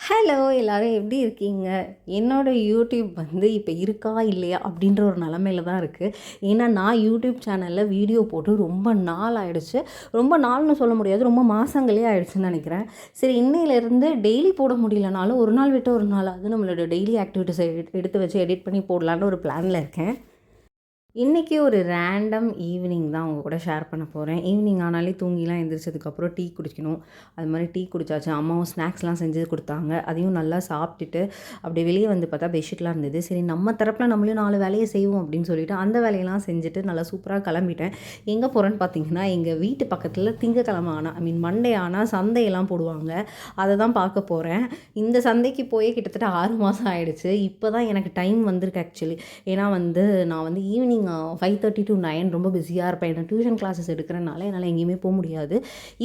Hello எல்லோரும் எப்படி இருக்கீங்க? என்னோடய யூடியூப் வந்து இப்போ இருக்கா இல்லையா அப்படின்ற ஒரு நிலமையில தான் இருக்குது. ஏன்னா நான் யூடியூப் சேனலில் வீடியோ போட்டு ரொம்ப நாள் ஆயிடுச்சு. ரொம்ப நாள்னு சொல்ல முடியாது, ரொம்ப மாதங்களே ஆயிடுச்சுன்னு நினைக்கிறேன். சரி, இன்னையிலேருந்து டெய்லி போட முடியலனாலும் ஒரு நாள் விட்டு ஒரு நாளாவது நம்மளோட டெய்லி ஆக்டிவிட்டீஸை எடுத்து வச்சு எடிட் பண்ணி போடலான்னு ஒரு பிளானில் இருக்கேன். இன்றைக்கி ஒரு ரேண்டம் ஈவினிங் தான் உங்கள் கூட ஷேர் பண்ண போகிறேன். ஈவினிங் ஆனாலே தூங்கிலாம் எந்திரிச்சதுக்கப்புறம் டீ குடிக்கணும். அது மாதிரி டீ குடித்தாச்சு. அம்மாவும் ஸ்நாக்ஸ்லாம் செஞ்சு கொடுத்தாங்க. அதையும் நல்லா சாப்பிட்டுட்டு அப்படியே வெளியே வந்து பார்த்தா பெட்ஷீட்லாம் இருந்தது. சரி, நம்ம தரப்பில் நம்மளும் 4 வேலையை செய்வோம் அப்படின்னு சொல்லிட்டு அந்த வேலையெல்லாம் செஞ்சுட்டு நல்லா சூப்பராக கிளம்பிட்டேன். எங்கே போகிறேன்னு பார்த்தீங்கன்னா, எங்கள் வீட்டு பக்கத்தில் திங்கக்கிழமை ஆனால் மண்டே ஆனால் சந்தையெல்லாம் போடுவாங்க. அதை தான் பார்க்க போகிறேன். இந்த சந்தைக்கு போய் கிட்டத்தட்ட 6 மாதம் ஆகிடுச்சு. இப்போ தான் எனக்கு டைம் வந்திருக்கு ஆக்சுவலி. ஏன்னா நான் ஈவினிங் 5:30 to 9 ரொம்ப பிஸியாக இருப்பேன். ஏன்னா டியூஷன் கிளாஸஸ் எடுக்கிறனால என்னால் எங்கேயுமே போக முடியாது.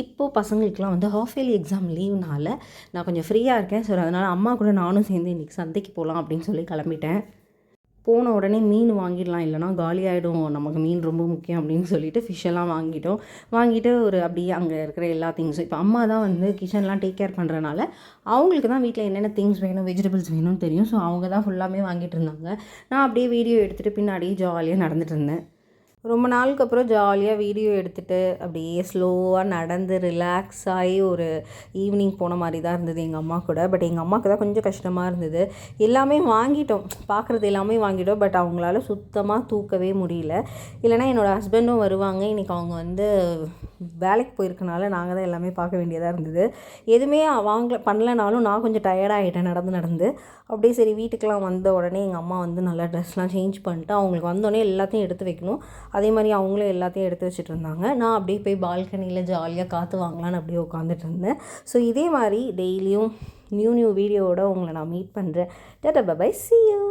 இப்போது பசங்களுக்குலாம் வந்து ஹாஃப் இயர்லி எக்ஸாம் லீவ்னால நான் கொஞ்சம் ஃப்ரீயாக இருக்கேன். ஸோ அதனால் அம்மா கூட நானும் சேர்ந்து இன்றைக்கி சந்தைக்கு போகலாம் அப்படின்னு சொல்லி கிளம்பிட்டேன். போன உடனே மீன் வாங்கிடலாம், இல்லைனா காலியாகிடும், நமக்கு மீன் ரொம்ப முக்கியம் அப்படின்னு சொல்லிட்டு ஃபிஷ்ஷெல்லாம் வாங்கிட்டு ஒரு அப்படியே அங்கே இருக்கிற எல்லா திங்ஸும் இப்போ அம்மா தான் வந்து கிச்சன்லாம் டேக் கேர் பண்ணுறனால அவங்களுக்கு தான் வீட்டில் என்னென்ன திங்ஸ் வேணும், வெஜிடபிள்ஸ் வேணும்னு தெரியும். ஸோ அவங்க தான் ஃபுல்லாமே வாங்கிட்டு இருந்தாங்க. நான் அப்படியே வீடியோ எடுத்துகிட்டு பின்னாடியே ஜாலியாக நடந்துட்டு இருந்தேன். ரொம்ப நாளுக்கு அப்புறம் ஜாலியாக வீடியோ எடுத்துகிட்டு அப்படியே ஸ்லோவாக நடந்து ரிலாக்ஸ் ஆகி ஒரு ஈவினிங் போன மாதிரி தான் இருந்தது எங்கள் அம்மா கூட. பட் எங்கள் அம்மாவுக்கு தான் கொஞ்சம் கஷ்டமாக இருந்தது. எல்லாமே வாங்கிட்டோம், பார்க்குறது எல்லாமே வாங்கிட்டோம். பட் அவங்களால சுத்தமாக தூக்கவே முடியல. இல்லைனா என்னோடய ஹஸ்பண்டும் வருவாங்க. இன்றைக்கி அவங்க வந்து வேலைக்கு போயிருக்கனால நாங்கள் தான் எல்லாமே பார்க்க வேண்டியதாக இருந்தது. எதுவுமே பண்ணலனாலும் நான் கொஞ்சம் டயர்டாகிட்டேன் நடந்து. அப்படியே சரி, வீட்டுக்கெலாம் வந்த உடனே எங்கள் அம்மா வந்து நல்லா ட்ரெஸ்லாம் சேஞ்ச் பண்ணிட்டு அவங்களுக்கு வந்தோடனே எல்லாத்தையும் எடுத்து வைக்கணும். அதே மாதிரி அவங்களும் எல்லாத்தையும் எடுத்து வச்சுட்டு இருந்தாங்க. நான் அப்படியே போய் பால்கனியில் ஜாலியாக காற்று வாங்கலான்னு அப்படியே உட்காந்துட்டு இருந்தேன். ஸோ இதே மாதிரி டெய்லியும் நியூ வீடியோவோட உங்களை நான் மீட் பண்ணுறேன். Tata bye bye, see you.